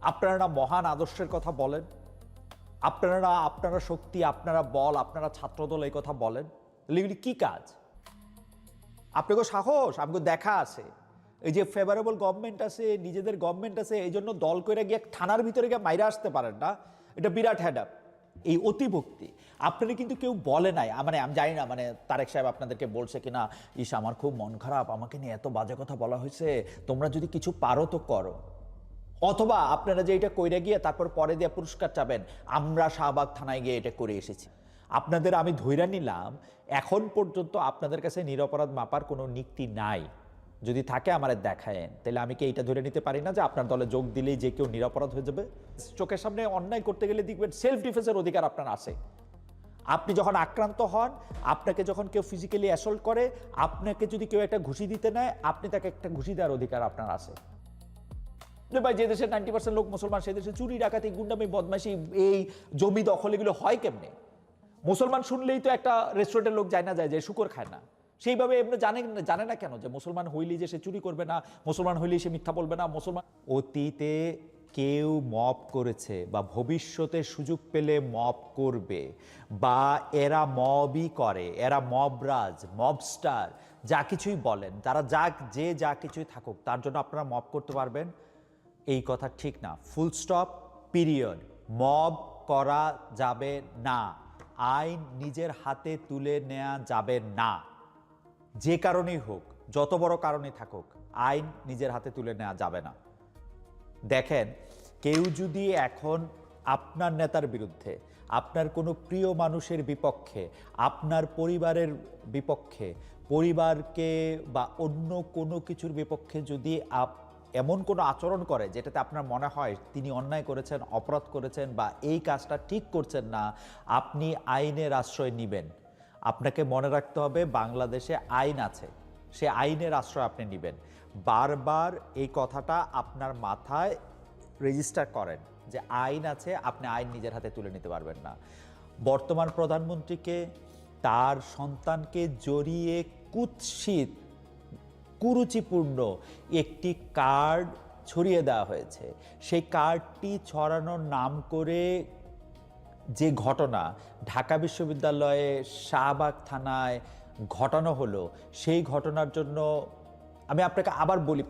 আপনারা মহান আদর্শের কথা বলেন, আপনারা শক্তি, আপনারা বল, আপনারা ছাত্রদল এই কথা বলেন, এগুলি কি কাজ? আপনাকে সাহস, আমাকে দেখা আছে, এই যে ফেভারেবল গভর্নমেন্ট আছে, নিজেদের গভর্নমেন্ট আছে, এই জন্য দল করে গিয়ে থানার ভিতরে গিয়ে মাইরা আসতে পারেন না, এটা বিরাট হেডআপ। এই অতিভক্তি আপনারা কিন্তু কেউ বলে নাই, মানে আমি জানি না, মানে তারেক সাহেব আপনাদেরকে বলছে কিনা, ইস আমার খুব মন খারাপ, আমাকে নিয়ে এত বাজে কথা বলা হয়েছে, তোমরা যদি কিছু পারো তো করো। অথবা আপনারা যে এটা কইরে গিয়ে তারপর পরে দিয়ে পুরস্কার চাবেন, আমরা শাহবাগ থানায় গিয়ে এটা করে এসেছি। আপনাদের আমি ধইরা নিলাম, এখন পর্যন্ত আপনাদের কাছে নিরপরাধ মাপার কোনো নীতি নাই। যদি থাকে আমারে দেখায়েন, তাহলে আমি কি এইটা ধরে নিতে পারি না যে আপনার দলে যোগ দিলেই যে কেউ নিরপরাধ হয়ে যাবে? চোখের সামনে অন্যায় করতে গেলে দেখবেন সেলফ ডিফেন্সের অধিকার আপনার আছে। আপনি যখন আক্রান্ত হন, আপনাকে যখন কেউ ফিজিক্যালি অ্যাসল্ট করে, আপনাকে যদি কেউ একটা ঘুষি দিতে নেয়, আপনি তাকে একটা ঘুষি দেওয়ার অধিকার আপনার আছে। ভাই, যে দেশের 90% লোক মুসলমান, সে দেশে চুরি, ডাকাতি, গুন্ডামি, বদমাইশি, এই জমি দখল এগুলো হয় কেমনে? মুসলমান শুনলেই তো একটা রেস্টুরেন্টের লোক যায় না, যায় যে শুকর খায় না। সেইভাবে এমনি জানে না কেন যে মুসলমান হইলেই যে সে চুরি করবে না, মুসলমান হইলেই সে মিথ্যা বলবে না। মুসলমান অতীতে কেউ মব করেছে বা ভবিষ্যতে সুযোগ পেলে মব করবে, বা এরা মবই করে, এরা মবরাজ, মবস্টার, যা কিছুই বলেন, তারা যা কিছুই থাকুক, তার জন্য আপনারা মব করতে পারবেন, এই কথা ঠিক না। Full stop, period. মব করা যাবে না, আইন নিজের হাতে তুলে নেওয়া যাবে না। যে কারণেই হোক, যত বড় কারণেই থাকুক, আইন নিজের হাতে তুলে নেওয়া যাবে না। দেখেন, কেউ যদি এখন আপনার নেতার বিরুদ্ধে, আপনার কোনো প্রিয় মানুষের বিপক্ষে, আপনার পরিবারের বিপক্ষে, পরিবারকে বা অন্য কোনো কিছুর বিপক্ষে যদি এমন কোনো আচরণ করে যেটাতে আপনার মনে হয় তিনি অন্যায় করেছেন, অপরাধ করেছেন, বা এই কাজটা ঠিক করছেন না, আপনি আইনের আশ্রয় নেবেন। আপনাকে মনে রাখতে হবে বাংলাদেশে আইন আছে, সে আইনের আশ্রয় আপনি নেবেন। বারবার এই কথাটা আপনার মাথায় রেজিস্টার করেন যে আইন আছে, আপনি আইন নিজের হাতে তুলে নিতে পারবেন না। বর্তমান প্রধানমন্ত্রীকে, তার সন্তানকে জড়িয়ে কুৎসিত, কুরুচিপূর্ণ একটি কার্ড ছড়িয়ে দেওয়া হয়েছে। সেই কার্ডটি ছড়ানোর নাম করে যে ঘটনা ঢাকা বিশ্ববিদ্যালয়ে শাহবাগ থানায় ঘটানো হলো, সেই ঘটনার জন্য আমি আপনাকে আবার বলি,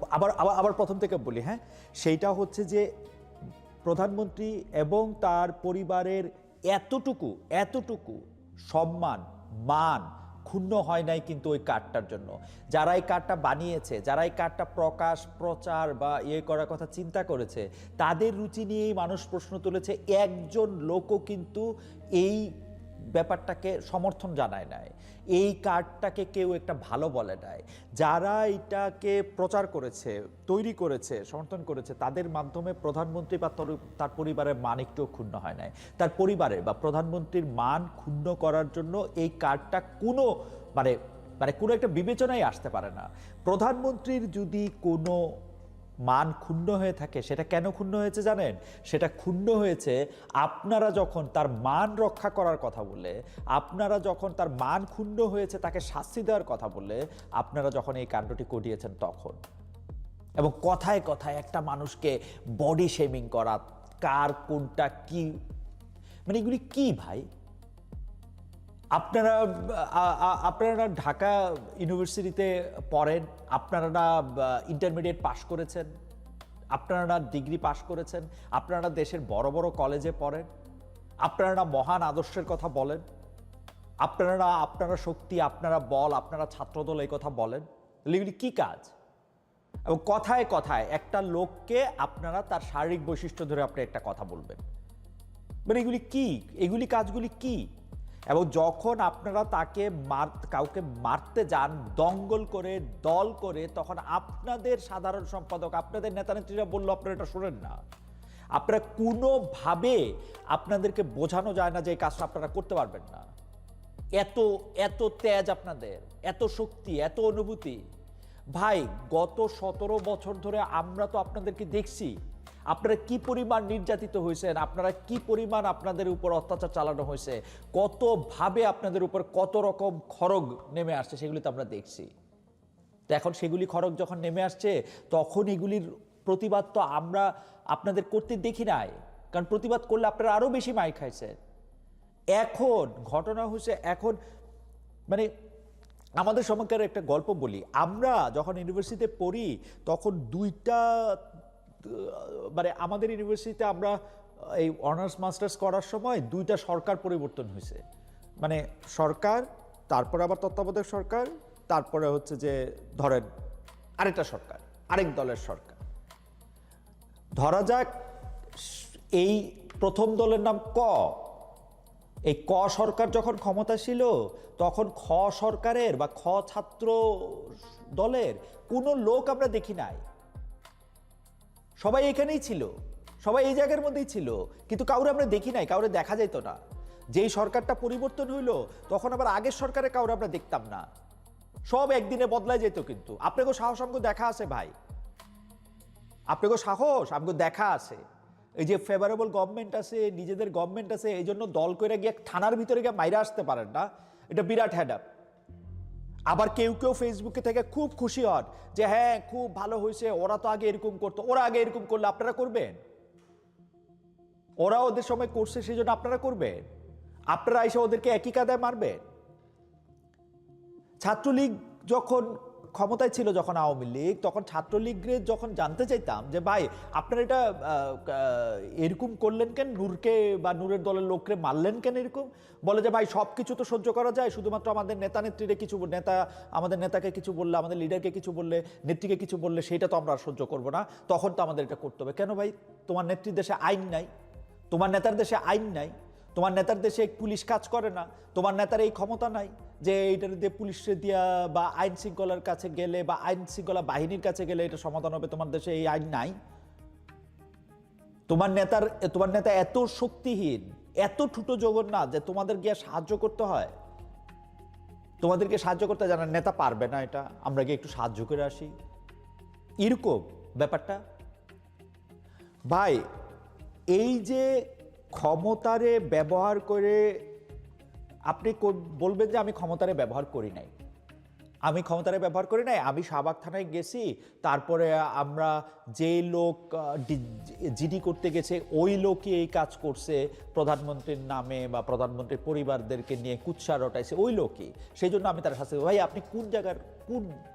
আবার প্রথম থেকে বলি, হ্যাঁ, সেইটা হচ্ছে যে প্রধানমন্ত্রী এবং তার পরিবারের এতটুকু সম্মান, মান ক্ষুণ্ণ হয় নাই কিন্তু ওই কার্ডটার জন্য। যারা এই কার্ডটা বানিয়েছে, যারা এই কার্ডটা প্রচার বা করার কথা চিন্তা করেছে, তাদের রুচি নিয়েই মানুষ প্রশ্ন তুলেছে। একজন লোকও কিন্তু এই ব্যাপারটাকে সমর্থন জানায় নাই, এই কার্ডটাকে কেউ একটা ভালো বলে নাই। যারা এটাকে প্রচার করেছে, তৈরি করেছে, সমর্থন করেছে, তাদের মাধ্যমে প্রধানমন্ত্রী বা তার পরিবারের মান একটু ক্ষুণ্ণ হয় নাই। তার পরিবারের বা প্রধানমন্ত্রীর মান ক্ষুণ্ণ করার জন্য এই কার্ডটা কোনো কোনো একটা বিবেচনায় আসতে পারে না। প্রধানমন্ত্রীর যদি কোনো মান ক্ষুণ্ণ হয়ে থাকে, সেটা কেন ক্ষুণ্ণ হয়েছে জানেন? সেটা ক্ষুণ্ণ হয়েছে আপনারা যখন তার মান রক্ষা করার কথা বলে, আপনারা যখন তার মান ক্ষুণ্ণ হয়েছে তাকে শাস্তি দেওয়ার কথা বলে, আপনারা যখন এই কাণ্ডটি ঘটিয়েছেন তখন। এবং কথায় কথায় একটা মানুষকে বডি শেমিং করা, কার কোনটা কি, মানে এগুলি কি ভাই? আপনারা ঢাকা ইউনিভার্সিটিতে পড়েন, আপনারা ইন্টারমিডিয়েট পাশ করেছেন, আপনারা ডিগ্রি পাশ করেছেন, আপনারা দেশের বড় বড় কলেজে পড়েন, আপনারা মহান আদর্শের কথা বলেন, আপনারা শক্তি, আপনারা বল, আপনারা ছাত্রদল এই কথা বলেন, এগুলি কি কাজ? এবং কথায় কথায় একটা লোককে আপনারা তার শারীরিক বৈশিষ্ট্য ধরে আপনি একটা কথা বলবেন, মানে এগুলি কি? এগুলি কাজগুলি কি? এবং যখন আপনারা তাকে কাউকে মারতে যান দঙ্গল করে, দল করে, তখন আপনাদের সাধারণ সম্পাদক, আপনাদের নেতা নেত্রীরা বললো আপনারা এটা শোনেন না। আপনারা কোনোভাবে আপনাদেরকে বোঝানো যায় না যে এই কাজটা আপনারা করতে পারবেন না। এত তেজ আপনাদের, এত শক্তি, এত অনুভূতি। ভাই, গত 17 বছর ধরে আমরা তো আপনাদেরকে দেখছি, আপনারা কি পরিমাণ নির্যাতিত হয়েছেন, আপনারা কি পরিমাণ আপনাদের উপর অত্যাচার চালানো হয়েছে, কতভাবে আপনাদের উপর কত রকম খড়গ নেমে আসছে, সেগুলি তো আমরা দেখছি। তো এখন সেগুলি খড়গ যখন নেমে আসছে, তখন এগুলির প্রতিবাদ তো আমরা আপনাদের করতে দেখি নাই, কারণ প্রতিবাদ করলে আপনারা আরো বেশি মাইর খাইছেন। এখন ঘটনা হচ্ছে, এখন মানে আমাদের সময়কার একটা গল্প বলি। আমরা যখন ইউনিভার্সিটিতে পড়ি তখন দুইটা মানে আমাদের ইউনিভার্সিটিতে আমরা এই অনার্স মাস্টার্স করার সময় দুইটা সরকার পরিবর্তন হয়েছে। মানে সরকার, তারপরে আবার তত্ত্বাবধায়ক সরকার, তারপরে হচ্ছে যে ধরেন আরেকটা সরকার, আরেক দলের সরকার। ধরা যাক এই প্রথম দলের নাম ক। এই ক সরকার যখন ক্ষমতা ছিল তখন খ সরকারের বা খ ছাত্র দলের কোনো লোক আমরা দেখি নাই। সবাই এখানেই ছিল, সবাই এই জায়গার মধ্যেই ছিল, কিন্তু কাউরে আমরা দেখি নাই, কাউরে দেখা যেত না। যেই সরকারটা পরিবর্তন হইলো তখন আবার আগের সরকারে কাউরে আমরা দেখতাম না। সব একদিনে বদলায় যেত। কিন্তু আপনাকেও সাহস আমাকে দেখা আছে ভাই, আপনাকেও সাহস আমাকে দেখা আছে। এই যে ফেভারেবল গভর্নমেন্ট আছে, নিজেদের গভর্নমেন্ট আছে, এই জন্য দল করে গিয়ে থানার ভিতরে গিয়ে মাইরা আসতে পারেন না, এটা বিরাট হ্যাডাপ। আবার কেউ কেউ ফেসবুকে থেকে খুব খুশি হন যে হ্যাঁ খুব ভালো হয়েছে, ওরা তো আগে এরকম করতো, ওরা আগে এরকম করলে আপনারা করবেন? ওরা ওদের সময় করছে সেই জন্য আপনারা করবেন? আপনারা এসে ওদেরকে একই কাদায় মারবেন? ছাত্রলীগ যখন ক্ষমতায় ছিল, যখন আওয়ামী লীগ, তখন ছাত্রলীগের যখন জানতে চাইতাম যে ভাই আপনারা এটা এরকম করলেন কেন, নূরকে বা নূরের দলের লোককে মারলেন কেন এরকম, বলে যে ভাই সব কিছু তো সহ্য করা যায়, শুধুমাত্র আমাদের নেতা নেত্রীরে কিছু আমাদের নেতাকে কিছু বললে, আমাদের লিডারকে কিছু বললে, নেত্রীকে কিছু বললে সেটা তো আমরা সহ্য করবো না, তখন তো আমাদের এটা করতে হবে। কেন ভাই? তোমার নেত্রীর দেশে আইন নাই, তোমার নেতার দেশে আইন নাই, তোমার নেতার দেশে পুলিশ কাজ করে না, তোমার নেতার এই ক্ষমতা নাই যে এইটার দিয়ে পুলিশে দিয়া বা আইন শৃঙ্খলার কাছে গেলে বা আইন শৃঙ্খলা বাহিনীর কাছে গেলে এটা সমাধান হবে। তোমার দেশে এই আইন নাই। তোমার নেতা এত শক্তিহীন, এত ঠুটো জগন্নাথ যে তোমাদের গিয়ে সাহায্য করতে হয়। তোমাদেরকে সাহায্য করতে জানার নেতা পারবে না, এটা আমরা গিয়ে একটু সাহায্য করে আসি, এরকম ব্যাপারটা। ভাই এই যে ক্ষমতারে ব্যবহার করে, আপনি বলবেন যে আমি ক্ষমতারে ব্যবহার করি নাই, আমি ক্ষমতারে ব্যবহার করি নাই, আমি শাহবাগ থানায় গেছি, তারপরে আমরা যে লোক জিডি করতে গেছে ওই লোকই এই কাজ করছে, প্রধানমন্ত্রীর নামে বা প্রধানমন্ত্রীর পরিবারদেরকে নিয়ে কুৎসা রটাইছে ওই লোকই, সেই জন্য আমি তার শাস্তি। ভাই আপনি কোন জায়গার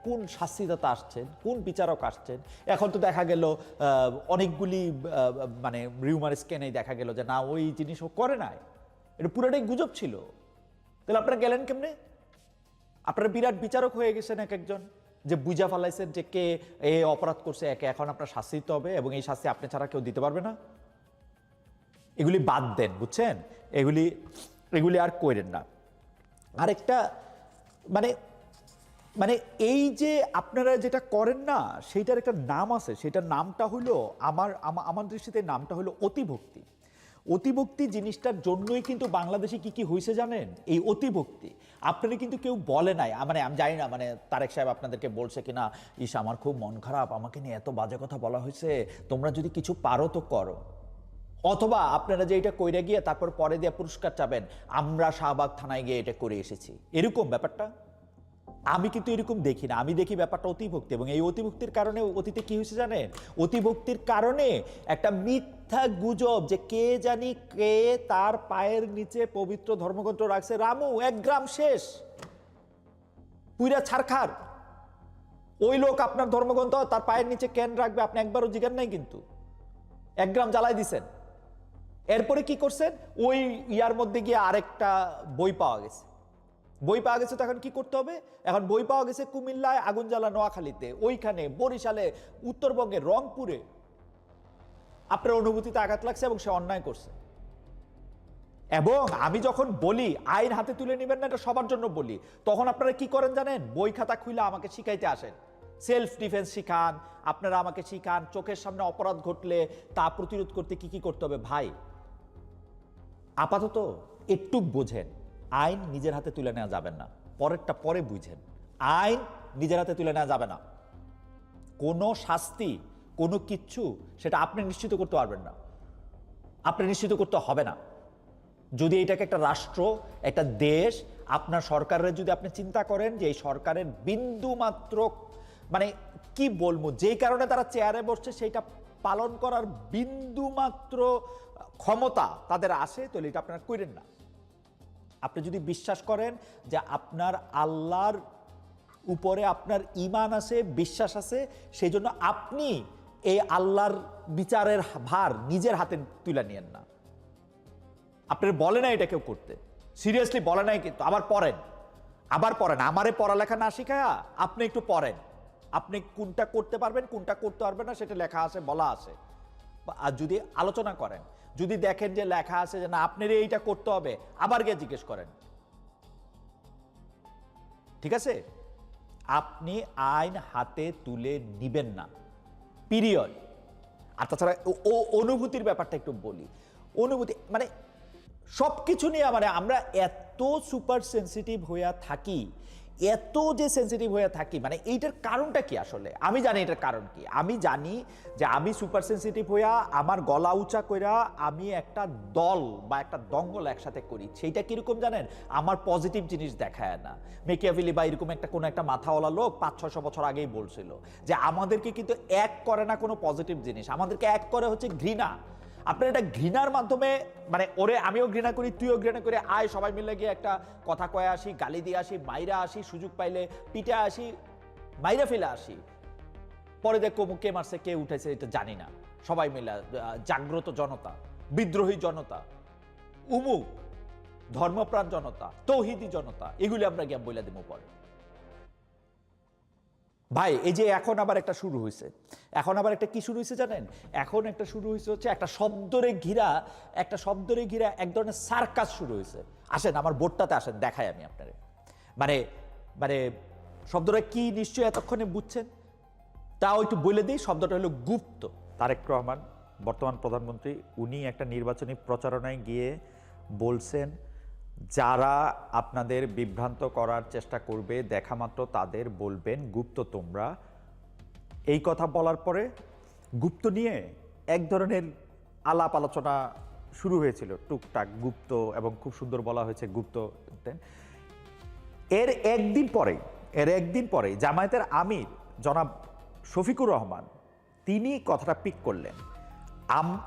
কোন শাস্তিদাতা আসছেন, কোন বিচারক আসছেন? এখন তো দেখা গেল অনেকগুলি মানে রিউমার স্ক্যানেই দেখা গেল যে না ওই জিনিসও করে নাই, এটা পুরোটাই গুজব ছিল। তাহলে আপনারা গেলেন কেমনে? আপনারা বিরাট বিচারক হয়ে গেছেন এক একজন, যে বুঝা ফেলাইছেন যে কে এ অপরাধ করছে, একে এখন আপনার শাস্তি দিতে হবে এবং এই শাস্তি আপনি ছাড়া কেউ দিতে পারবে না। এগুলি বাদ দেন, বুঝছেন? এগুলি আর কইরেন না। আরেকটা মানে মানে এই যে আপনারা যেটা করেন না, সেইটার একটা নাম আছে, সেটার নামটা হলো আমার দৃষ্টিতে নামটা হলো অতিভক্তি। অতিভক্তি জিনিসটার জন্যই কিন্তু বাংলাদেশে কি কি হয়েছে জানেন? এই অতিভক্তি। আপনারা কিন্তু কেউ বলে নাই, মানে আমি জানি না মানে তারেক সাহেব আপনাদেরকে বলছে কিনা, ইস আমার খুব মন খারাপ, আমাকে নিয়ে এত বাজে কথা বলা হয়েছে, তোমরা যদি কিছু পারো তো করো। অথবা আপনারা যে এটা কইরা গিয়ে তারপর পরে দিয়ে পুরস্কার চাবেন, আমরা শাহবাগ থানায় গিয়ে এটা করে এসেছি, এরকম ব্যাপারটা আমি কিন্তু এরকম দেখি না। আমি দেখি ব্যাপারটা অতিভক্তি, এবং এই অতিভক্তির কারণে অতীতে কি হয়েছে জানেন? অতিভক্তির কারণে একটা মিথ্যা গুজব যে কে জানি কে তার পায়ের নিচে পবিত্র ধর্মগ্রন্থ রাখছে, রামু 1 গ্রাম শেষ, পুইরা ছারখার। ওই লোক আপনার ধর্মগ্রন্থ তার পায়ের নিচে কেন রাখবে আপনি একবারও জিজ্ঞান নাই, কিন্তু 1 গ্রাম জ্বালাই দিছেন। এরপরে কি করছেন? ওই ইয়ার মধ্যে গিয়ে আরেকটা বই পাওয়া গেছে, তো এখন কি করতে হবে? এখন বই পাওয়া গেছে কুমিল্লায়, আগুন জ্বালা নোয়াখালীতে, ওইখানে বরিশালে, উত্তরবঙ্গে রংপুরে। আপনার অনুভূতিতে আঘাত লাগছে এবং সে অন্যায় করছে। এবং আমি যখন বলি আইন হাতে তুলে নেবেন না, এটা সবার জন্য বলি, তখন আপনারা কি করেন জানেন? বই খাতা খুলে আমাকে শিখাইতে আসেন, সেলফ ডিফেন্স শিখান, আপনারা আমাকে শিখান চোখের সামনে অপরাধ ঘটলে তা প্রতিরোধ করতে কি কি করতে হবে। ভাই আপাতত একটু বোঝেন, আইন নিজের হাতে তুলে নেওয়া যাবে না, পরেরটা পরে বুঝেন। আইন নিজের হাতে তুলে নেওয়া যাবে না, কোনো শাস্তি কোনো কিচ্ছু সেটা আপনি নিশ্চিত করতে পারবেন না, আপনি নিশ্চিত করতে হবে না। যদি এটাকে একটা রাষ্ট্র, একটা দেশ, আপনার সরকারের যদি আপনি চিন্তা করেন যে এই সরকারের বিন্দু মাত্র মানে কি বলবো, যেই কারণে তারা চেয়ারে বসছে সেইটা পালন করার বিন্দু মাত্র ক্ষমতা তাদের আসে, তাহলে এটা আপনারা করেন না। আপনি যদি বিশ্বাস করেন যে আপনার আল্লাহর উপরে আপনার ঈমান আছে, বিশ্বাস আছে, সেই জন্য আপনি এই আল্লাহর বিচারের ভার নিজের হাতে তুলে নিয়েন না। আপনার বলে না এটা কেউ করতে, সিরিয়াসলি বলে নাই, কিন্তু আবার পড়েন। আমারে পড়ালেখা না শিখায়া আপনি একটু পড়েন, আপনি কোনটা করতে পারবেন কোনটা করতে পারবেন না সেটা লেখা আছে, বলা আছে। আর যদি আলোচনা করেন, যদি দেখেন যে লেখা আছে যে না আপনার এইটা করতে হবে, আবার গিয়ে জিজ্ঞেস করেন। ঠিক আছে? আপনি আইন হাতে তুলে নিবেন না, পিরিয়ড। আর তাছাড়া অনুভূতির ব্যাপারটা একটু বলি। অনুভূতি মানে সবকিছু নিয়ে মানে আমরা এত সুপার সেন্সিটিভ হয়ে থাকি, এত যে সেন্সিটিভ হয়ে থাকি, মানে এইটার কারণটা কি আসলে? আমি জানি এটার কারণ কি। আমি জানি যে আমি সুপার সেন্সিটিভ হইয়া আমার গলা উঁচা কইরা আমি একটা দল বা একটা দঙ্গল একসাথে করি। সেইটা কিরকম জানেন? আমার পজিটিভ জিনিস দেখায় না। মেকিয়াভেলি বা এরকম একটা কোনো একটা মাথাওয়ালা লোক 500-600 বছর আগেই বলছিল যে আমাদেরকে কিন্তু এক করে না কোনো পজিটিভ জিনিস, আমাদেরকে এক করে হচ্ছে ঘৃণা। আপনার এটা ঘৃণার মাধ্যমে মানে ওরে আমিও ঘৃণা করি, তুইও ঘৃণা করে, আয় সবাই মিলে গিয়ে একটা কথা কয়ে আসি, গালি দিয়ে আসি, মাইরা আসি, সুযোগ পাইলে পিটে আসি, মাইরা ফেলে আসি, পরে দেখো কে মারছে কে উঠেছে এটা জানি না। সবাই মিলে জাগ্রত জনতা, বিদ্রোহী জনতা, উমুক ধর্মপ্রাণ জনতা, তৌহিদি জনতা, এগুলি আমরা গিয়ে বইলা দেবো পরে। ভাই এই যে এখন আবার একটা শুরু হয়েছে, এখন আবার একটা কি শুরু হয়েছে জানেন? এখন একটা শুরু হয়েছে হচ্ছে একটা শব্দরে ঘিরা এক ধরনের সার্কাস শুরু হয়েছে। আসেন আমার বোর্ডটাতে আসেন, দেখাই আমি আপনারে। মানে মানে শব্দটা কি নিশ্চয়ই এতক্ষণে বুঝছেন, তাও একটু বলে দিই। শব্দটা হলো গুপ্ত। তারেক রহমান বর্তমান প্রধানমন্ত্রী, উনি একটা নির্বাচনী প্রচারণায় গিয়ে বলছেন যারা আপনাদের বিভ্রান্ত করার চেষ্টা করবে দেখা মাত্র তাদের বলবেন গুপ্ত তোমরা। এই কথা বলার পরে গুপ্ত নিয়ে এক ধরনের আলাপ আলোচনা শুরু হয়েছিল, টুকটাক গুপ্ত, এবং খুব সুন্দর বলা হয়েছে গুপ্ত। এর একদিন পরে জামায়াতের আমির জনাব শফিকুর রহমান তিনি কথাটা পিক করলেন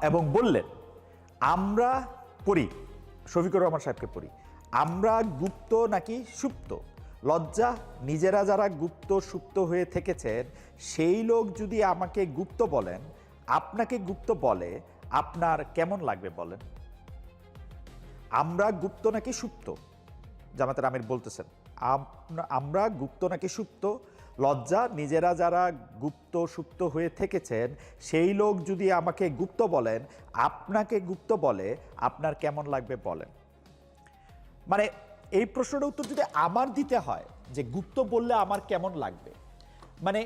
এবং বললেন আমরা পড়ি, শফিকুর রহমান সাহেবকে পড়ি, আমরা গুপ্ত নাকি সুপ্ত, লজ্জা, নিজেরা যারা গুপ্ত সুপ্ত হয়ে থেকেছেন সেই লোক যদি আমাকে গুপ্ত বলেন, আপনাকে গুপ্ত বলে, আপনার কেমন লাগবে বলেন? আমরা গুপ্ত নাকি সুপ্ত, জামাতের আমির বলতেছেন আমরা গুপ্ত নাকি সুপ্ত, লজ্জা, নিজেরা যারা গুপ্ত সুপ্ত হয়ে থেকেছেন সেই লোক যদি আমাকে গুপ্ত বলেন, আপনাকে গুপ্ত বলে, আপনার কেমন লাগবে বলেন। মানে এই প্রশ্নটার উত্তর যদি আমার দিতে হয় যে গুপ্ত বললে আমার কেমন লাগবে, মানে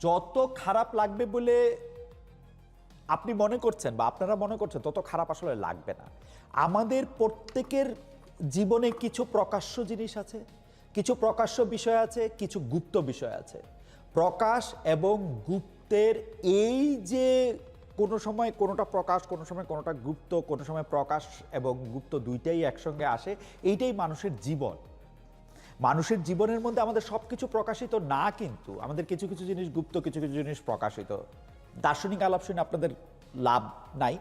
যত খারাপ লাগবে বলে আপনি মনে করছেন বা আপনারা মনে করছেন তত খারাপ আসলে লাগবে না। আমাদের প্রত্যেকের জীবনে কিছু প্রকাশ্য জিনিস আছে, কিছু প্রকাশ্য বিষয় আছে, কিছু গুপ্ত বিষয় আছে। প্রকাশ এবং গুপ্তের এই যে কোনো সময় কোনোটা প্রকাশ, কোনো সময় কোনোটা গুপ্ত, কোনো সময় প্রকাশ এবং গুপ্ত দুইটাই একসঙ্গে আসে, এইটাই মানুষের জীবন। মানুষের জীবনের মধ্যে আমাদের সব কিছু প্রকাশিত না, কিন্তু আমাদের কিছু কিছু জিনিস গুপ্ত, কিছু কিছু জিনিস প্রকাশিত। দার্শনিক আলাপ শুনে আপনাদের লাভ নাই।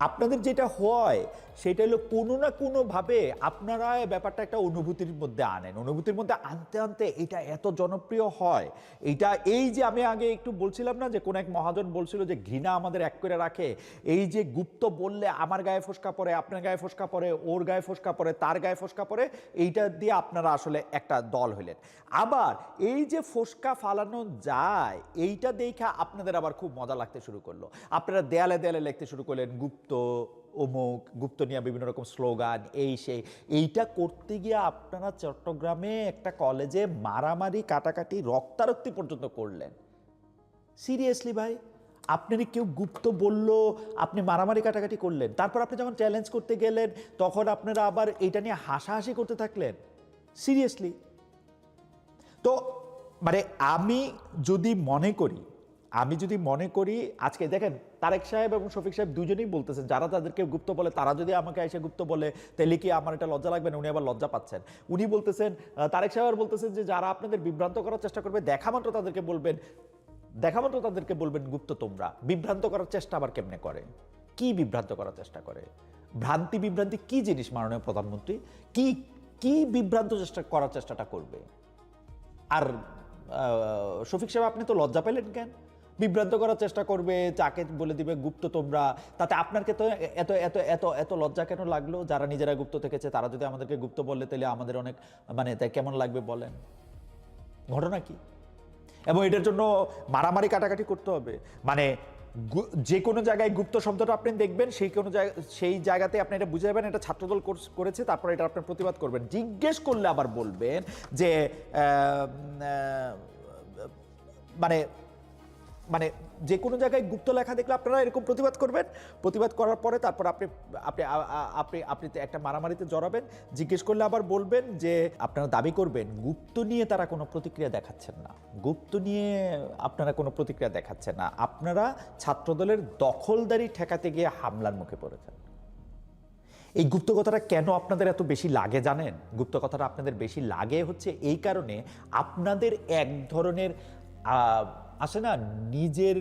আপনাদের যেটা হয় সেটা হলো কোনো না কোনোভাবে আপনারা ব্যাপারটা একটা অনুভূতির মধ্যে আনেন। অনুভূতির মধ্যে আনতে আনতে এটা এত জনপ্রিয় হয়। এইটা এই যে আমি আগে একটু বলছিলাম না যে কোন এক মহাজন বলছিল যে ঘৃণা আমাদের এক করে রাখে, এই যে গুপ্ত বললে আমার গায়ে ফোসকা পড়ে, আপনার গায়ে ফোসকা পড়ে, ওর গায়ে ফোসকা পড়ে, তার গায়ে ফোসকা পড়ে, এইটা দিয়ে আপনারা আসলে একটা দল হইলেন। আবার এই যে ফোসকা ফালানো যায় এইটা দেখা আপনাদের আবার খুব মজা লাগতে শুরু করলো। আপনারা দেয়ালে দেয়ালে লিখতে শুরু করলেন গুপ্ত অমুক, গুপ্ত নিয়ে বিভিন্ন রকম স্লোগান, এই সেই। এইটা করতে গিয়ে আপনারা চট্টগ্রামে একটা কলেজে মারামারি, কাটাকাটি, রক্তারক্তি পর্যন্ত করলেন। সিরিয়াসলি ভাই, আপনারই কেউ গুপ্ত বলল, আপনি মারামারি কাটাকাটি করলেন, তারপর আপনি যখন চ্যালেঞ্জ করতে গেলেন তখন আপনারা আবার এইটা নিয়ে হাসাহাসি করতে থাকলেন। সিরিয়াসলি। তো মানে আমি যদি মনে করি আজকে দেখেন তারেক সাহেব এবং শফিক সাহেব দুজনেই বলতেছেন যারা তাদেরকে গুপ্ত বলে তারা যদি আমাকে এসে গুপ্ত বলে তাহলে কি আমার এটা লজ্জা লাগবে না? উনি আবার লজ্জা পাচ্ছেন। উনি বলতেছেন, তারেক সাহেব বলতেছেন যে যারা আপনাদের বিভ্রান্ত করার চেষ্টা করবে দেখা মাত্র তাদেরকে বলবেন গুপ্ত তোমরা। বিভ্রান্ত করার চেষ্টা আবার কেমনে করে? কি বিভ্রান্ত করার চেষ্টা করে? বিভ্রান্তি কি জিনিস মাননীয় প্রধানমন্ত্রী? কি কি বিভ্রান্ত করার চেষ্টাটা করবে? আর শফিক সাহেব আপনি তো লজ্জা পেলেন কেন? বিভ্রান্ত করার চেষ্টা করবে, চাকে বলে দিবে গুপ্ত তোমরা, তাতে আপনাকে তো এত এত এত এত লজ্জা কেন লাগলো? যারা নিজেরা গুপ্ত থেকেছে তারা যদি আমাদেরকে গুপ্ত বললে তাহলে আমাদের অনেক তাই কেমন লাগবে বলেন? ঘটনা কি? এবং এটার জন্য মারামারি কাটাকাটি করতে হবে? যে কোনো জায়গায় গুপ্ত শব্দটা আপনি দেখবেন, সেই জায়গাতে আপনি এটা বুঝে যাবেন এটা ছাত্রদল করেছে, তারপর এটা আপনি প্রতিবাদ করবেন। জিজ্ঞেস করলে আবার বলবেন যে যে কোনো জায়গায় গুপ্ত লেখা দেখলে আপনারা এরকম প্রতিবাদ করবেন। প্রতিবাদ করার পরে তারপর আপনি একটা মারামারিতে জড়াবেন। জিজ্ঞেস করলে আবার বলবেন যে আপনারা দাবি করবেন গুপ্ত নিয়ে তারা কোনো প্রতিক্রিয়া দেখাচ্ছেন না, আপনারা ছাত্রদলের দখলদারি ঠেকাতে গিয়ে হামলার মুখে পড়েছেন। এই গুপ্ত কথাটা কেন আপনাদের এত বেশি লাগে জানেন? গুপ্ত কথাটা আপনাদের বেশি লাগে হচ্ছে এই কারণে, আপনাদের এক ধরনের আসে না, নিজের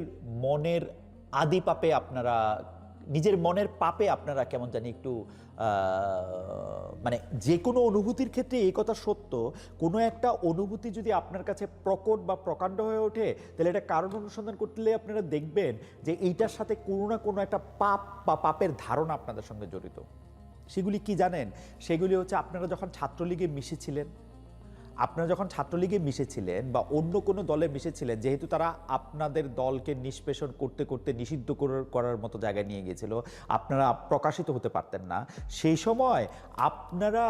মনের পাপে আপনারা কেমন জানি একটু যে কোনো অনুভূতির ক্ষেত্রে এই কথা সত্য, কোনো একটা অনুভূতি যদি আপনার কাছে প্রকট বা প্রকাণ্ড হয়ে ওঠে তাহলে এটা কারণ অনুসন্ধান করলে আপনারা দেখবেন যে এইটার সাথে কোনো না কোনো একটা পাপ বা পাপের ধারণা আপনাদের সঙ্গে জড়িত। সেগুলি কি জানেন? সেগুলি হচ্ছে আপনারা যখন ছাত্রলীগে মিশেছিলেন বা অন্য কোনো দলে মিশেছিলেন, যেহেতু তারা আপনাদের দলকে নিষ্পেষণ করতে করতে নিষিদ্ধ করার মতো জায়গায় নিয়ে গিয়েছিল, আপনারা প্রকাশিত হতে পারতেন না। সেই সময় আপনারা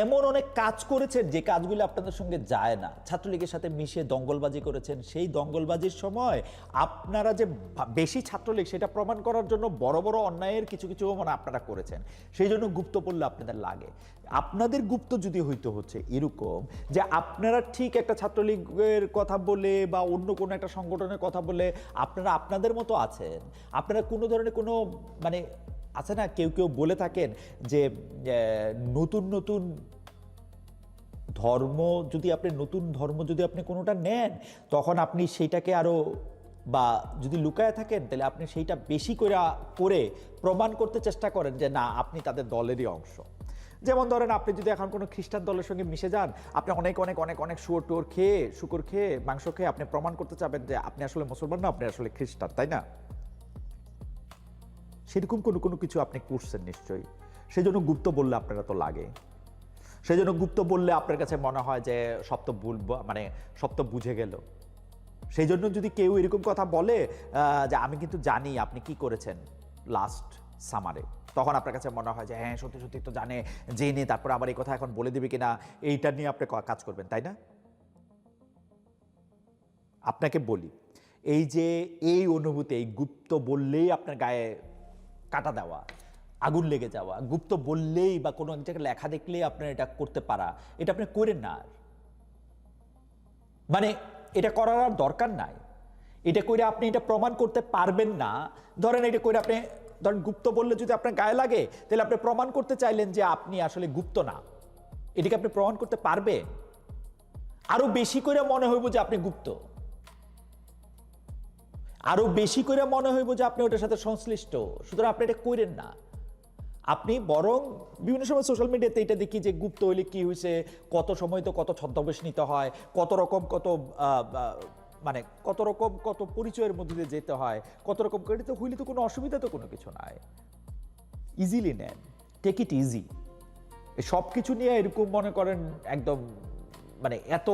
এমন অনেক কাজ করেছেন যে কাজগুলো আপনাদের সঙ্গে যায় না। ছাত্রলীগের সাথে মিশে দঙ্গলবাজি করেছেন। সেই দঙ্গলবাজির সময় আপনারা যে বেশি ছাত্রলীগ সেটা প্রমাণ করার জন্য বড় বড় অন্যায়ের কিছু আপনারা করেছেন। সেই জন্য গুপ্ত বললে আপনাদের লাগে। আপনাদের গুপ্ত যদি হচ্ছে এরকম যে আপনারা ঠিক একটা ছাত্রলীগের কথা বলে বা অন্য কোনো একটা সংগঠনের কথা বলে আপনারা আপনাদের মতো আছেন, আপনারা কোনো ধরনের কোনো আছে না, কেউ বলে থাকেন যে নতুন ধর্ম যদি আপনি কোনোটা নেন তখন আপনি সেইটাকে আরো বা যদি লুকায় থাকেন তাহলে আপনি সেইটা বেশি করে প্রমাণ করতে চেষ্টা করেন যে না আপনি তাদের দলেরই অংশ। যেমন ধরেন আপনি যদি এখন কোনো খ্রিস্টান দলের সঙ্গে মিশে যান, আপনি অনেক শুকর খেয়ে মাংস খেয়ে আপনি প্রমাণ করতে চাবেন যে আপনি আসলে মুসলমান না, আপনি আসলে খ্রিস্টান, তাই না? সেরকম কোনো কিছু আপনি করছেন নিশ্চয়ই। সেই জন্য গুপ্ত বললে আপনারা তো লাগে। সেই জন্য গুপ্ত বললে আপনার কাছে মনে হয় যে সব তো বুঝে গেল। সেই জন্য যদি কেউ এরকম কথা বলে যে আমি কিন্তু জানি আপনি কি করেছেন লাস্ট সামারে, তখন আপনার কাছে মনে হয় যে হ্যাঁ সত্যি তো জেনে তারপর আবার এই কথা এখন বলে দিবে কিনা, এইটা নিয়ে আপনি কাজ করবেন, তাই না? আপনাকে বলি, এই অনুভূতি, এই গুপ্ত বললেই আপনার গায়ে কাটা দেওয়া, আগুন লেগে যাওয়া, গুপ্ত বললেই বা কোনো এক জায়গায় লেখা দেখলেই আপনার এটা করতে পারা, এটা আপনি করেন না। এটা করার আর দরকার নাই। এটা করে আপনি এটা প্রমাণ করতে পারবেন না। ধরেন গুপ্ত বললে যদি আপনার গায়ে লাগে তাহলে আপনি প্রমাণ করতে চাইলেন যে আপনি আসলে গুপ্ত না, এটাকে আপনি প্রমাণ করতে পারবেন? আরো বেশি করে মনে হইব যে আপনি গুপ্ত, আরো বেশি করে মনে হইব যে আপনি ওটার সাথে সংশ্লিষ্ট। সুতরাং আপনি এটা করেন না। আপনি বরং বিভিন্ন সময় সোশ্যাল মিডিয়াতে এটা দেখি যে গুপ্ত হইলে কি হয়েছে, কত সময় তো কত ছদ্মবেশ নিতে হয়, কত রকম কত পরিচয়ের মধ্যে দিয়ে যেতে হয়, কত রকম করে তো হইলে তো কোনো অসুবিধা তো কোনো কিছু নাই। ইজিলি নেন, টেক ইট ইজি। সব কিছু নিয়ে এরকম মনে করেন একদম এত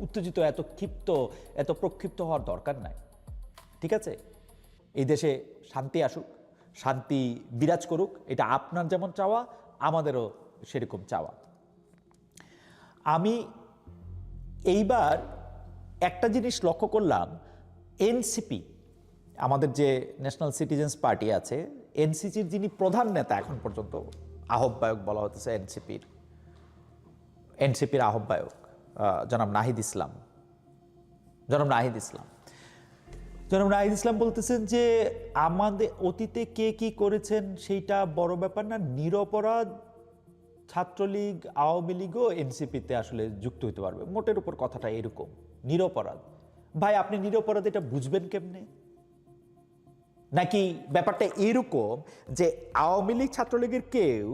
উত্তেজিত, এত ক্ষিপ্ত, এত প্রক্ষিপ্ত হওয়ার দরকার নাই। ঠিক আছে? এই দেশে শান্তি আসুক, শান্তি বিরাজ করুক, এটা আপনার যেমন চাওয়া আমাদেরও সেরকম চাওয়া। আমি এইবার একটা জিনিস লক্ষ্য করলাম, এনসিপি আমাদের যে ন্যাশনাল সিটিজেন্স পার্টি আছে, এনসিপির যিনি প্রধান নেতা এখন পর্যন্ত, আহ্বায়ক বলা হতেছে এনসিপির আহ্বায়ক জনাব নাহিদ ইসলাম, জনাব নাহিদ ইসলাম বলতেছেন যে আমাদের অতীতে কে কি করেছেন সেইটা বড় ব্যাপার না, নিরপরাধ ছাত্রলীগ, আওয়ামী লীগও এনসিপিতে আসলে যুক্ত হতে পারবে। মোটের উপর কথাটা এরকম, নিরপরাধ। ভাই আপনি নিরপরাধ এটা বুঝবেন কেমনে? নাকি ব্যাপারটা এরকম যে আওয়ামী লীগ ছাত্রলীগের কেউ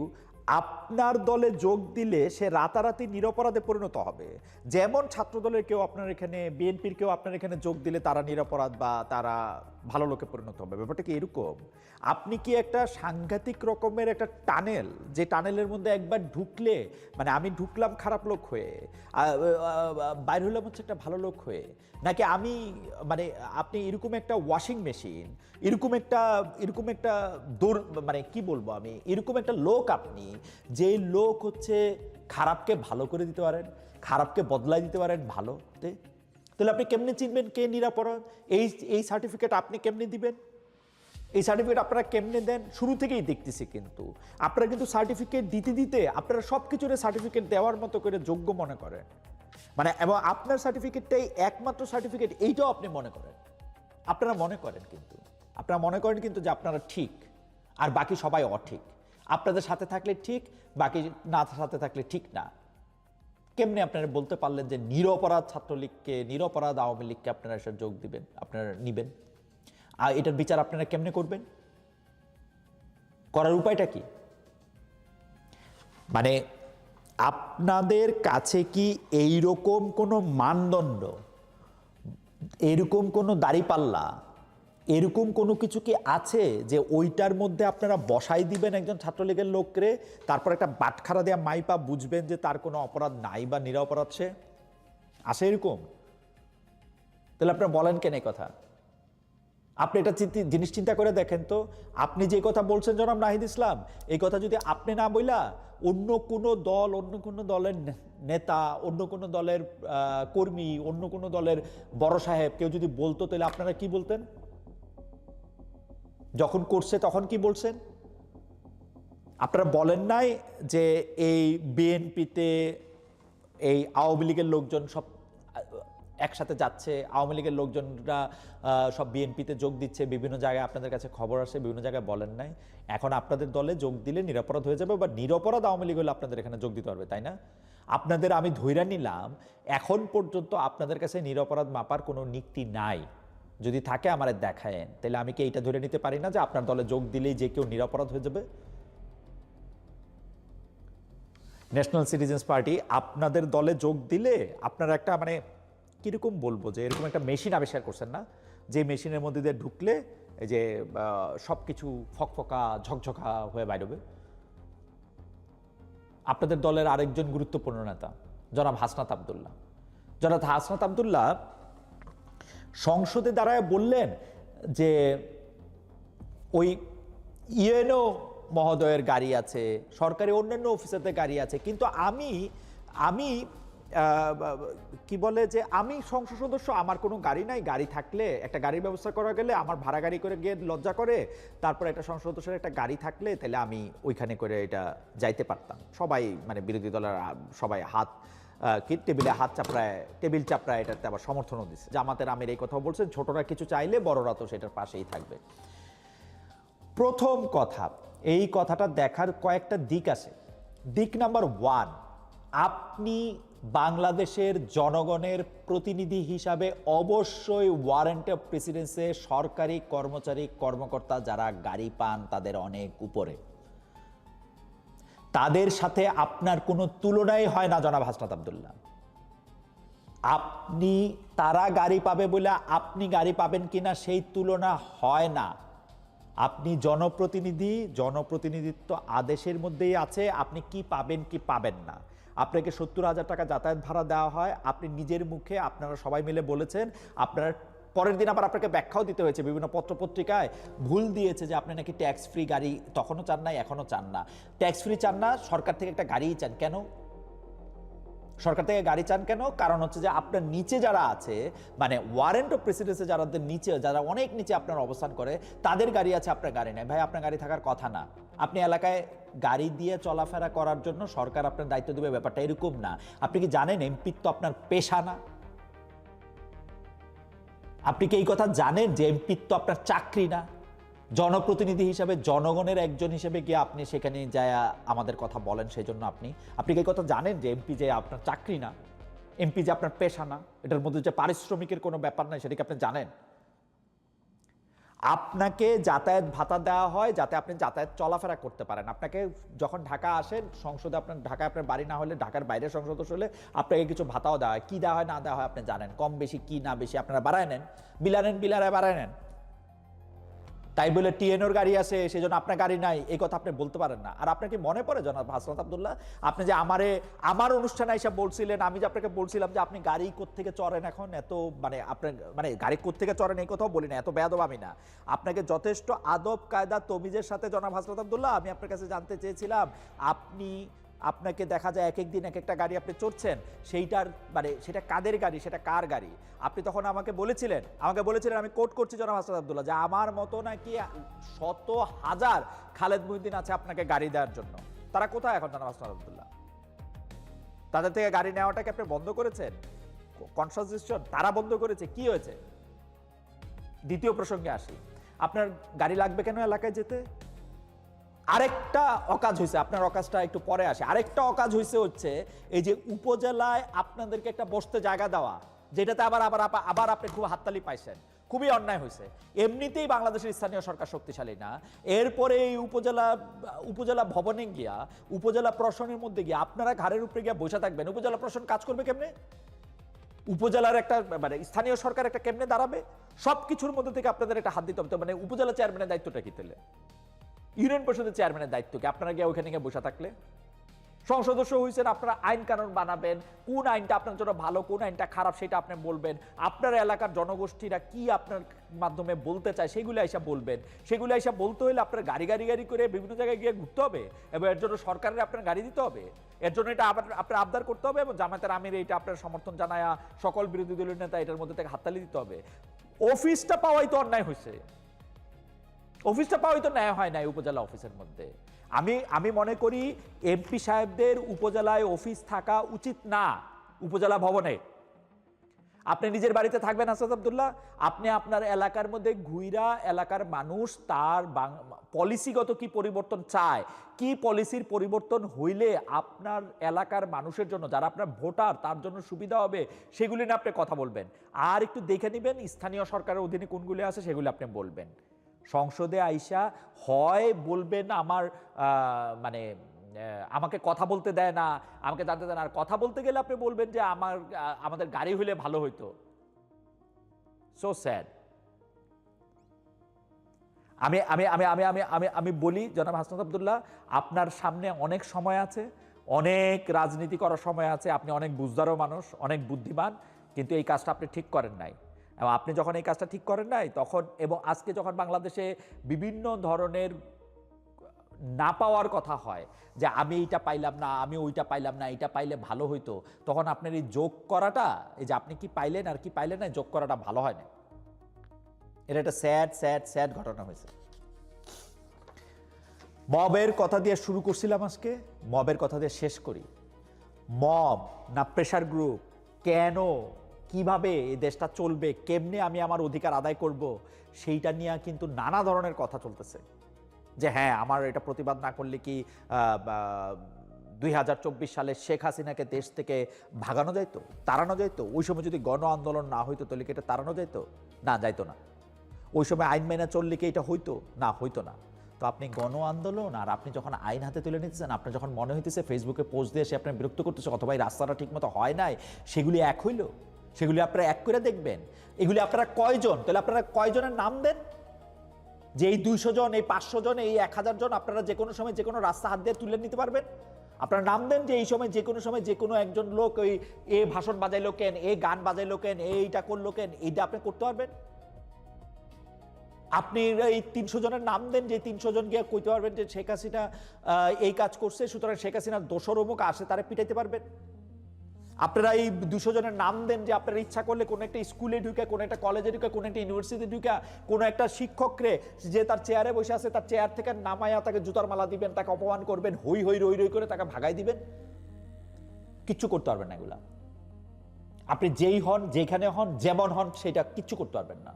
আপনার দলে যোগ দিলে সে রাতারাতি নিরপরাধে পরিণত হবে, যেমন ছাত্রদলের কেউ আপনার এখানে, বিএনপির কেউ আপনার এখানে যোগ দিলে তারা নিরপরাধ বা তারা ভালো লোকে পরিণত হবে? ব্যাপারটা কি এরকম? আপনি কি একটা সাংঘাতিক রকমের একটা টানেল, যে টানেলের মধ্যে একবার ঢুকলে, মানে আমি ঢুকলাম খারাপ লোক হয়ে, বাইর হলাম হচ্ছে একটা ভালো লোক হয়ে, নাকি আমি মানে আপনি এরকম একটা ওয়াশিং মেশিন, এরকম একটা মানে কি বলবো আমি, এরকম একটা লোক আপনি, যে লোক হচ্ছে খারাপকে ভালো করে দিতে পারেন, খারাপকে বদলাই দিতে পারেন ভালোতে? তাহলে আপনি কেমনে চিনবেন কে নিরাপরাধ? এই সার্টিফিকেট আপনি কেমনে দিবেন? এই সার্টিফিকেট আপনারা কেমনে দেন? শুরু থেকেই দেখতেছি কিন্তু আপনারা কিন্তু সার্টিফিকেট দিতে দিতে আপনারা সব কিছুর সার্টিফিকেট দেওয়ার মতো করে যোগ্য মনে করেন, মানে এবং আপনার সার্টিফিকেটটাই একমাত্র সার্টিফিকেট এইটাও আপনি মনে করেন। আপনারা মনে করেন কিন্তু যে আপনারা ঠিক আর বাকি সবাই অঠিক। আপনাদের সাথে থাকলে ঠিক, বাকি না সাথে থাকলে ঠিক না। কেমনে আপনারা বলতে পারলেন যে নিরপরাধ ছাত্রলীগকে, নিরপরাধ আওয়ামী লীগকে আপনারা এসে যোগ দিবেন, আপনারা নিবেন? আর এটার বিচার আপনারা কেমনে করবেন? করার উপায়টা কি? মানে আপনাদের কাছে কি এইরকম কোনো মানদণ্ড, এরকম কোনো দাঁড়িপাল্লা, এরকম কোনো কিছু কি আছে যে ওইটার মধ্যে আপনারা বসাই দিবেন একজন ছাত্রলীগের লোকরে, তারপর একটা বাটখারা দেওয়া মাইপা বুঝবেন যে তার কোনো অপরাধ নাই বা নিরপরাধ সে? আসে এরকম? তাহলে আপনারা বলেন কেন এই কথা? আপনি এটা জিনিস চিন্তা করে দেখেন তো, আপনি যে কথা বলছেন জনাব নাহিদ ইসলাম, এই কথা যদি আপনি না বইলা অন্য কোনো দল, অন্য কোনো দলের নেতা, অন্য কোনো দলের কর্মী, অন্য কোনো দলের বড় সাহেব কেউ যদি বলতো, তাহলে আপনারা কি বলতেন? যখন করছে তখন কি বলছেন? আপনারা বলেন নাই যে এই বিএনপিতে এই আওয়ামী লীগের লোকজন সব একসাথে যাচ্ছে, আওয়ামী লীগের লোকজনরা সব বিএনপিতে যোগ দিচ্ছে, বিভিন্ন জায়গায় আপনাদের কাছে খবর আসে, বিভিন্ন জায়গায় বলেন নাই। এখন আপনাদের দলে যোগ দিলে নিরপরাধ হয়ে যাবে, বা নিরপরাধ আওয়ামী লীগ হলে আপনাদের এখানে যোগ দিতে পারবে, তাই না? আপনাদের আমি ধইরা নিলাম এখন পর্যন্ত আপনাদের কাছে নিরপরাধ মাপার কোনো নীতি নাই। যদি থাকে আমারে দেখায়েন, তাহলে আমি কি এইটা ধরে নিতে পারি না যে আপনার দলে যোগ দিলেই যে কেউ নিরপরাধ হয়ে যাবে? ন্যাশনাল সিটিজেন্স পার্টি আপনাদের দলে যোগ দিলে আপনারা একটা মানে কিরকম বলবো, যে এরকম একটা মেশিন আবিষ্কার করছেন না, যে মেশিনের মধ্যে দিয়ে ঢুকলে এই যে সব কিছু ফকফকা ঝকঝকা হয়ে বাইরবে। আপনাদের দলের আরেকজন গুরুত্বপূর্ণ নেতা জনাব হাসনাত আব্দুল্লাহ সংসদে দাঁড়ায় বললেন যে ওই ইউএনও মহোদয়ের গাড়ি আছে, সরকারি অন্যান্য অফিসারদের গাড়ি আছে, কিন্তু আমি কি বলে যে আমি সংসদ সদস্য, আমার কোনো গাড়ি নাই, গাড়ি থাকলে একটা গাড়ির ব্যবস্থা করা গেলে আমার ভাড়া গাড়ি করে গিয়ে লজ্জা করে, তারপর একটা সংসদ সদস্যের একটা গাড়ি থাকলে তাহলে আমি ওইখানে করে এটা যাইতে পারতাম। সবাই মানে বিরোধী দলের সবাই হাত টেবিলে হাত চাপড়ায়, টেবিল চাপড়ায় এটাতে আবার সমর্থনও দিচ্ছে। জামাতের আমির এই কথাও বলছেন, ছোটরা কিছু চাইলে বড়রা তো সেটার পাশেই থাকবে। প্রথম কথা, এই কথাটা দেখার কয়েকটা দিক আছে। দিক নাম্বার 1, আপনি বাংলাদেশের জনগণের প্রতিনিধি হিসাবে অবশ্যই ওয়ারেন্ট অফ প্রেসিডেন্সে সরকারি কর্মচারী কর্মকর্তা যারা গাড়ি পান তাদের অনেক উপরে, তাদের সাথে আপনার কোনো তুলনাই হয় না জনাব হাসনাত আব্দুল্লাহ। আপনি তারা গাড়ি পাবে বলে আপনি গাড়ি পাবেন কিনা সেই তুলনা হয় না। আপনি জনপ্রতিনিধিত্ব আদেশের মধ্যেই আছে, আপনি কি পাবেন কি পাবেন না। আপনাকে 70,000 টাকা যাতায়াত ভাড়া দেওয়া হয়, আপনি নিজের মুখে আপনারা সবাই মিলে বলেছেন, আপনার পরের দিন আবার আপনাকে ব্যাখ্যাও দিতে হয়েছে, বিভিন্ন পত্রপত্রিকায় ভুল দিয়েছে যে আপনি নাকি ট্যাক্স ফ্রি গাড়ি তখনও চান না, এখনও চান না। ট্যাক্স ফ্রি চান না, সরকার থেকে একটা গাড়িই চান কেন? সরকার থেকে গাড়ি চান কেন? কারণ হচ্ছে যে আপনার নিচে যারা আছে, মানে ওয়ারেন্ট অফ প্রেসিডেন্সে যাদের নিচে, যারা অনেক নিচে আপনার অবস্থান করে, তাদের গাড়ি আছে, আপনার গাড়ি নেই। ভাই আপনার গাড়ি থাকার কথা না। আপনি এলাকায় গাড়ি দিয়ে চলাফেরা করার জন্য সরকার আপনার দায়িত্ব দেবে, ব্যাপারটা এরকম না। আপনি কি জানেন এমপি তো আপনার পেশা না? আপনি কি এই কথা জানেন যে এমপি তো আপনার চাকরি না? জনপ্রতিনিধি হিসাবে, জনগণের একজন হিসেবে গিয়ে আপনি সেখানে যায় আমাদের কথা বলেন, সেই জন্য আপনি কি এই কথা জানেন যে এমপি যে আপনার চাকরি না, এমপি যে আপনার পেশা না, এটার মধ্যে যে পারিশ্রমিকের কোনো ব্যাপার নাই, সেটা কি আপনি জানেন? আপনাকে যাতায়াত ভাতা দেওয়া হয় যাতে আপনি যাতায়াত চলাফেরা করতে পারেন। আপনাকে যখন ঢাকা আসেন সংসদে, আপনার ঢাকায় আপনার বাড়ি না হলে, ঢাকার বাইরে সংসদ হলে আপনাকে কিছু ভাতাও দেওয়া হয়। কি দেওয়া হয় না দেওয়া হয় আপনি জানেন, কম বেশি কি না বেশি আপনারা বাড়ায় নেন, বিলারায় বাড়ায় নেন। তাই বলে টিএনওর গাড়ি আছে সেজন্য আপনার গাড়ি নাই, এই কথা আপনি বলতে পারেন না। আর আপনার কি মনে পড়ে জনাব হাসনাত আব্দুল্লাহ, আপনি যে আমার অনুষ্ঠানে এসে বলছিলেন, আমি যে আপনাকে বলছিলাম যে আপনি গাড়ি কোত্থেকে চড়েন এখন, এত মানে আপনার মানে গাড়ি কোত্থেকে চড়েন এই কথাও বলি না, এত বেয়াদব আমি না। আপনাকে যথেষ্ট আদব কায়দা তমিজের সাথে জনাব হাসনাত আব্দুল্লাহ, আমি আপনার কাছে জানতে চেয়েছিলাম আপনাকে দেখা যায় এক এক দিন এক একটা গাড়ি আপনি চড়ছেন, সেইটার মানে সেটা কাদের গাড়ি, সেটা কার গাড়ি? আপনি তখন আমাকে বলেছিলেন, আমি কোট করছি জনাব হাসনাত আব্দুল্লাহ, যে আমার মতো নাকি শত হাজার খালেদ মুহিউদ্দিন আছে আপনাকে গাড়ি দেওয়ার জন্য। তারা কোথায় এখন জনাব হাসনাত আব্দুল্লাহ? তাদের থেকে গাড়ি নেওয়াটাকে আপনি বন্ধ করেছেন, কনসাসেশন তারা বন্ধ করেছে, কি হয়েছে? দ্বিতীয় প্রসঙ্গে আসি, আপনার গাড়ি লাগবে কেন এলাকায় যেতে? আরেকটা অকাজ হয়েছে, আপনার অকাজটা একটু পরে আসে। আরেকটা অকাজ হচ্ছে এই যে উপজেলায় আপনাদেরকে একটা বসতে জায়গা দেওয়া, যেটাতে আবার আপনি খুব হাততালি পাইছেন, খুবই অন্যায় হয়েছে। এমনিতেই বাংলাদেশের স্থানীয় সরকার শক্তিশালী না, এরপরে এই উপজেলা ভবনে গিয়া, উপজেলা প্রশাসনের মধ্যে গিয়ে আপনারা ঘাড়ের উপরে গিয়ে বসে থাকবেন। উপজেলা প্রশাসন কাজ করবে কেমনে? উপজেলার একটা মানে স্থানীয় সরকার একটা কেমনে দাঁড়াবে? সবকিছুর মধ্যে থেকে আপনাদের একটা হাত দিতে হবে। মানে উপজেলা চেয়ারম্যানের দায়িত্বটা কি তাহলে? ইউনিয়ন পরিষদের চেয়ারম্যানের দায়িত্ব কি? আপনারা গিয়ে ওইখানে গিয়ে বসে থাকলে? সংসদ সদস্য হয়েছেন, আপনারা আইন কানুন বানাবেন, কোন আইনটা আপনার জন্য ভালো, কোন আইনটা খারাপ সেটা আপনি বলবেন। আপনার এলাকার জনগোষ্ঠীরা কি আপনার মাধ্যমে বলতে চায় সেগুলো এসে বলবেন। সেগুলো এসে বলতে হলে আপনার গাড়ি করে বিভিন্ন জায়গায় গিয়ে ঘুরতে হবে, এবং এর জন্য সরকারের আপনার গাড়ি দিতে হবে, এর জন্য এটা আপনার আবদার করতে হবে, এবং জামায়াতের আমির এইটা আপনার সমর্থন জানায়া সকল বিরোধী দলীয় নেতা এটার মধ্যে থেকে হাততালি দিতে হবে। অফিসটা পাওয়াই তো অন্যায় হয়েছে, অফিসটা পাওয়াই তো ন্যায় হয় নাই উপজেলা অফিসের মধ্যে। আমি মনে করি এমপি সাহেবদের উপজেলায় অফিস থাকা উচিত না। উপজেলা ভবনে আপনি নিজের বাড়িতে থাকবেন হাসনাত আব্দুল্লাহ, আপনি আপনার এলাকার মধ্যে ঘুইরা এলাকার মানুষ তার পলিসিগত কি পরিবর্তন চায়, কি পলিসির পরিবর্তন হইলে আপনার এলাকার মানুষের জন্য, যারা আপনার ভোটার তার জন্য সুবিধা হবে, সেগুলি নিয়ে আপনি কথা বলবেন। আর একটু দেখে নেবেন স্থানীয় সরকারের অধীনে কোনগুলি আছে সেগুলি আপনি বলবেন। সংসদে আইসা হয় বলবেন আমার মানে আমাকে কথা বলতে দেয় না, আমাকে জানতে দেয় না, আর কথা বলতে গেলে আপনি বলবেন যে আমাদের গাড়ি হইলে ভালো হইতো। So sad. আমি আমি আমি আমি আমি আমি আমি বলি জনাব হাসনাত আব্দুল্লাহ, আপনার সামনে অনেক সময় আছে, অনেক রাজনীতি করার সময় আছে, আপনি অনেক বুঝদারও মানুষ, অনেক বুদ্ধিমান, কিন্তু এই কাজটা আপনি ঠিক করেন নাই। এবং আপনি যখন এই কাজটা ঠিক করেন নাই তখন, এবং আজকে যখন বাংলাদেশে বিভিন্ন ধরনের না পাওয়ার কথা হয় যে আমি এইটা পাইলাম না, আমি ওইটা পাইলাম না, এইটা পাইলে ভালো হইতো, তখন আপনার এই যোগ করাটা, এই যে আপনি কি পাইলেন আর কি পাইলেন না, যোগ করাটা ভালো হয় না। এটা একটা স্যাড ঘটনা হয়েছে। মবের কথা দিয়ে শুরু করছিলাম, আজকে মবের কথা দিয়ে শেষ করি। মব না প্রেশার গ্রুপ, কেন কিভাবে এই দেশটা চলবে, কেমনে আমি আমার অধিকার আদায় করব, সেইটা নিয়ে কিন্তু নানা ধরনের কথা চলতেছে। যে হ্যাঁ, আমার এটা প্রতিবাদ না করলে কি 2024 সালে শেখ হাসিনাকে দেশ থেকে ভাগানো যাইতো, তাড়ানো যাইতো? ওই সময় যদি গণ আন্দোলন না হইতো তাহলে কি এটা তাড়ানো যাইতো? না, যাইতো না। ওই সময় আইন মেনে চললে কি এটা হইতো? না, হইতো না। তো আপনি গণ আন্দোলন আর আপনি যখন আইন হাতে তুলে নিতেছেন, আপনার যখন মনে হইতেছে ফেসবুকে পোস্ট দিয়ে সে আপনার বিরক্ত করতেছে, অথবা এই রাস্তাটা ঠিকমতো হয় নাই, সেগুলি এক হইল, সেগুলি আপনারা এক করে দেখবেন। এগুলি আপনারা কয়জন, তাহলে আপনারা কয়জনের নাম দেন যে এই 200 জন, এই 500 জন, এই 1000 জন আপনারা যে কোনো সময় যে কোনো রাস্তা হাত দিয়ে তুলে নিতে পারবেন। আপনারা নাম দেন যে এই সময় যে কোনো একজন লোক ওই এ ভাষণ বাজাইলো কেন, এ গান বাজাইলো কেন, এইটা করলো কেন, এইটা আপনি করতে পারবেন। আপনি এই 300 জনের নাম দেন যে 300 জন গিয়ে কইতে পারবেন যে শেখ হাসিনা এই কাজ করছে, সুতরাং শেখ হাসিনার দোষর অমুক আসে তারা পিটাইতে পারবেন। আপনারা এই 200 জনের নাম দেন যে আপনারা ইচ্ছা করলে কোনো একটা স্কুলে ঢুকে, কোনো একটা কলেজে ঢুকে, কোনো একটা ইউনিভার্সিটি ঢুকে, কোনো একটা শিক্ষকরে যে তার চেয়ারে বসে আছে তার চেয়ার থেকে নামায়া তাকে জুতার মালা দিবেন, তাকে অপমান করবেন, হই হই রই রই করে তাকে ভাগাই দিবেন। কিচ্ছু করতে পারবেন না এগুলা। আপনি যেই হন, যেখানে হন, যেমন হন, সেটা কিচ্ছু করতে পারবেন না।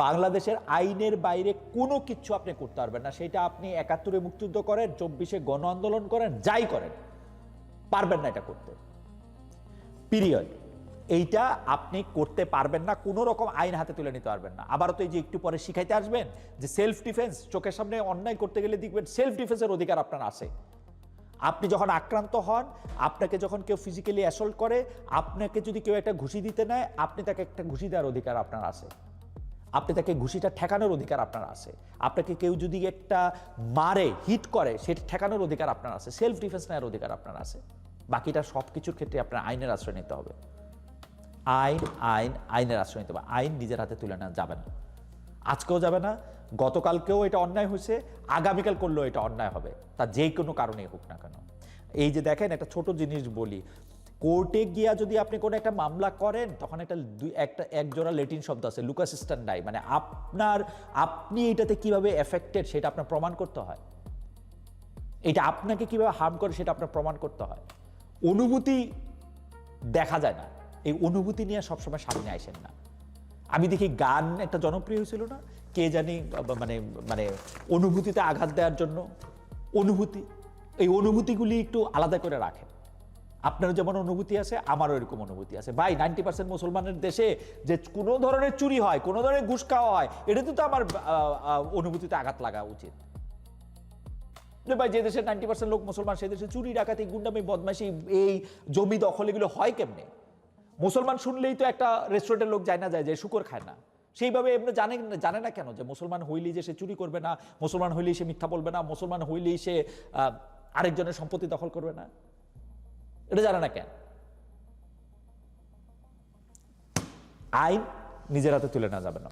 বাংলাদেশের আইনের বাইরে কোনো কিছু আপনি করতে পারবেন না। সেটা আপনি ৭১-এ মুক্তিযুদ্ধ করেন, ২৪-এ গণ আন্দোলন করেন, যাই করেন, পারবেন না এটা করতে, পিরিয়ড। এইটা আপনি করতে পারবেন না, কোনো রকম আইন হাতে তুলে নিতে পারবেন না। আবারও তো এই যে একটু পরে শিখাইতে আসবেন যে সেলফ ডিফেন্স, চোখের সামনে অন্যায় করতে গেলে দেখবেন সেলফ ডিফেন্সের অধিকার আপনার আছে। আপনি যখন আক্রান্ত হন, আপনাকে যখন কেউ ফিজিক্যালি অ্যাসল্ট করে, আপনাকে যদি কেউ একটা ঘুষি দিতে নেয়, আপনি তাকে একটা ঘুষি দেওয়ার অধিকার আপনার আছে। আপনি তাকে ঘুষিটা ঠেকানোর অধিকার আপনার আছে। আপনাকে কেউ যদি একটা মারে, হিট করে, সেটা ঠেকানোর অধিকার আপনার আছে। সেলফ ডিফেন্স নেওয়ার অধিকার আপনার আছে। বাকিটা সব কিছুর ক্ষেত্রে আপনার আইনের আশ্রয় নিতে হবে। আইনের আশ্রয় নিতে হবে। আইন নিজের হাতে তুলে নেওয়া যাবে না, আজকেও যাবে না, গতকালকেও এটা অন্যায় হয়েছে, আগামীকাল করলেও এটা অন্যায় হবে, তা যে কোনো কারণেই হোক না কেন। এই যে দেখেন, একটা ছোট জিনিস বলি, কোর্টে গিয়া যদি আপনি কোনো একটা মামলা করেন, তখন এক জোড়া ল্যাটিন শব্দ আছে, লুকাস স্ট্যান্ডাই, মানে আপনি এটাতে কিভাবে এফেক্টেড সেটা আপনার প্রমাণ করতে হয়। এটা আপনাকে কিভাবে হার্ম করে সেটা আপনার প্রমাণ করতে হয়। অনুভূতি দেখা যায় না, এই অনুভূতি নিয়ে সবসময় সামনে আসেন না। আমি দেখি গান একটা জনপ্রিয় হয়েছিল না, কে জানি মানে মানে অনুভূতিতে আঘাত দেওয়ার জন্য। এই অনুভূতিগুলি একটু আলাদা করে রাখেন। আপনারও যেমন অনুভূতি আছে, আমারও এরকম অনুভূতি আছে। ভাই, 90% মুসলমানের দেশে যে কোনো ধরনের চুরি হয়, কোনো ধরনের ঘুষ খাওয়া হয়, এটাতে তো আমার অনুভূতিতে আঘাত লাগা উচিত। ভাই, যে দেশের 90% লোক মুসলমান, সে দেশে চুরি, ডাকাতি, গুন্ডামি, বদমাইশি, এই জমি দখল, এগুলো হয় কেমনে? মুসলমান শুনলেই তো একটা রেস্টুরেন্টের লোক যায় না, যায় যে শুকর খায় না। সেইভাবে এমনি জানে না কেন যে মুসলমান হইলেই যে সে চুরি করবে না, মুসলমান হইলেই সে মিথ্যা বলবে না, মুসলমান হইলেই সে আরেকজনের সম্পত্তি দখল করবে না? এটা জানে না কেন? আইন নিজের হাতে তুলে নেওয়া যাবে না।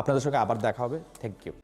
আপনাদের সঙ্গে আবার দেখা হবে। Thank you.